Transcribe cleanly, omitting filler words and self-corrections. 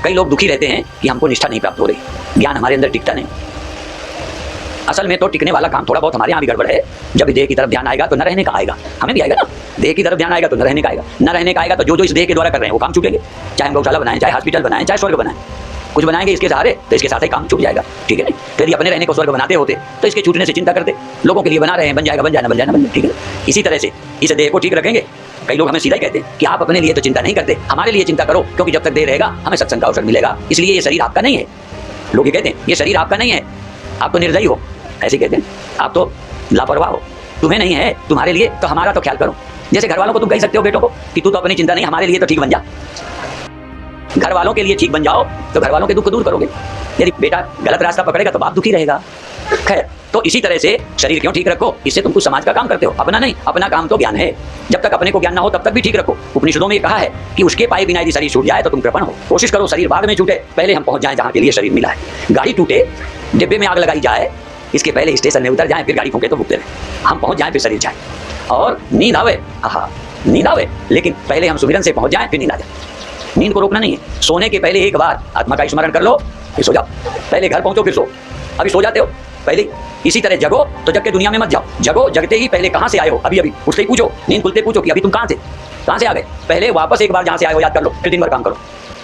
कई लोग दुखी रहते हैं कि हमको निष्ठा नहीं प्राप्त हो रही, ज्ञान हमारे अंदर टिकता नहीं। असल में तो टिकने वाला काम थोड़ा बहुत हमारे यहाँ भी गड़बड़ है। जब देह की तरफ ध्यान आएगा तो न रहने का आएगा, हमें भी आएगा ना। देह की तरफ ध्यान आएगा तो न रहने का आएगा, न रहने का आएगा तो जो इस देह के द्वारा कर रहे हैं वो काम छूटेंगे। चाहे हम गौशाला बनाएं, चाहे हॉस्पिटल बनाएं, चाहे स्वर्ग बनाएं, कुछ बनाएंगे इसके सहारे तो इसके साथ ही काम छूट जाएगा, ठीक है। तो यदि अपने रहने को स्वर्ग बनाते होते तो इसके छूटने से चिंता करते। लोगों के लिए बना रहे हैं, बन जाएगा, बन जाना, बन जाना, बन जाए, ठीक है। इसी तरह से इस देह को ठीक रखेंगे। कई लोग हमें सीधा ही कहते हैं कि आप अपने लिए तो चिंता नहीं करते, हमारे लिए चिंता करो, क्योंकि जब तक देह रहेगा हमें सत्संग का अवसर मिलेगा, इसलिए ये शरीर आपका नहीं है। लोग ये कहते हैं ये शरीर आपका नहीं है, आप तो निर्दयी हो, ऐसे कहते हैं, आप तो लापरवाह हो, तुम्हें नहीं है, तुम्हारे लिए तो हमारा तो ख्याल करो। जैसे घर वालों को तुम कह सकते हो बेटों को कि तू तो अपनी चिंता नहीं, हमारे लिए तो ठीक बन जा। घर वालों के लिए ठीक बन जाओ तो घर वालों के दुख दूर करोगे। यदि बेटा गलत रास्ता पकड़ेगा तो बाप दुखी रहेगा। खैर, तो इसी तरह से शरीर क्यों ठीक रखो, इससे तुम कुछ समाज का काम करते हो, अपना नहीं। अपना काम तो ज्ञान है, जब तक अपने को ज्ञान ना हो तब तक भी ठीक रखो। उपनिषदों में कहा है कि उसके पाए बिना यदि शरीर छूट जाए तो तुम कृपण हो। कोशिश करो शरीर बाद में छूटे, पहले हम पहुंच जाएं जहां के लिए शरीर मिला है। गाड़ी टूटे, डिब्बे में आग लगाई जाए, इसके पहले स्टेशन में उतर जाएं, फिर गाड़ी फूंके तो भुगते रहे। हम पहुंच जाएं फिर शरीर जाए, और नींद आवे, नींद आवे, लेकिन पहले हम सुमिरन से पहुंच जाएं फिर नींद आ जाए। नींद को रोकना नहीं है। सोने के पहले एक बार आत्मा का स्मरण कर लो, फिर सो जाओ। पहले घर पहुंचो फिर सो, अभी सो जाते हो पहले। इसी तरह जगो तो जग के दुनिया में मत जाओ, जगो जगते ही पहले कहां से आए हो, अभी अभी उठते ही पूछो, नींद खुलते पूछो कि अभी तुम कहां से आ गए। पहले वापस एक बार जहां से आए हो याद कर लो, फिर दिन भर काम करो।